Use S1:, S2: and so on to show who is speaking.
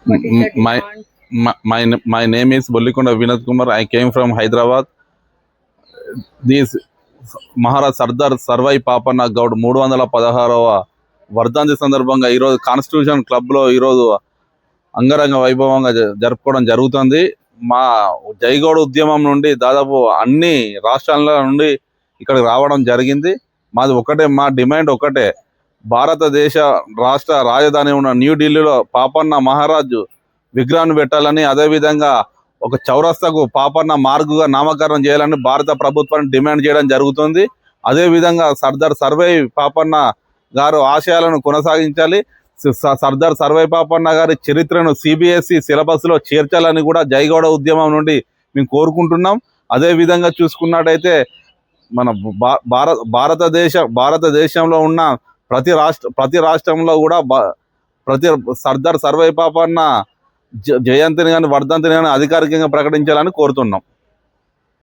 S1: What is
S2: M-
S1: that you
S2: My
S1: want?
S2: my name is Bollikonda Vinod Kumar. I came from Hyderabad. This Maharaj Sardar Sarvai Papanna Goud 316వ వర్ధంతి సందర్భంగా ఈరోజు constitution క్లబ్లో ఈరోజు అంగరంగ వైభవంగా జరుపుకోవడం జరుగుతుంది. మా జైగౌడ ఉద్యమం నుండి దాదాపు అన్ని రాష్ట్రాల నుండి ఇక్కడికి రావడం జరిగింది. మాది ఒకటే, మా డిమాండ్ ఒకటే, భారతదేశ రాష్ట్ర రాజధాని ఉన్న న్యూఢిల్లీలో పాపన్న మహారాజు విగ్రహాన్ని పెట్టాలని, అదేవిధంగా ఒక చౌరస్తాకు పాపన్న మార్గుగా నామకరణం చేయాలని భారత ప్రభుత్వాన్ని డిమాండ్ చేయడం జరుగుతుంది. అదేవిధంగా సర్దార్ సర్వై పాపన్న గారు ఆశయాలను కొనసాగించాలి. సర్దార్ సర్వై పాపన్న గారి చరిత్రను సిబిఎస్ఈ సిలబస్లో చేర్చాలని కూడా జైగౌడ ఉద్యమం నుండి మేము కోరుకుంటున్నాం. అదేవిధంగా చూసుకున్నట్టయితే మన భారతదేశంలో ఉన్న ప్రతి రాష్ట్రంలో కూడా ప్రతి సర్దార్ సర్వై పాపన్న జయంతిని కానీ వర్ధంతిని కానీ అధికారికంగా ప్రకటించాలని కోరుతున్నాం.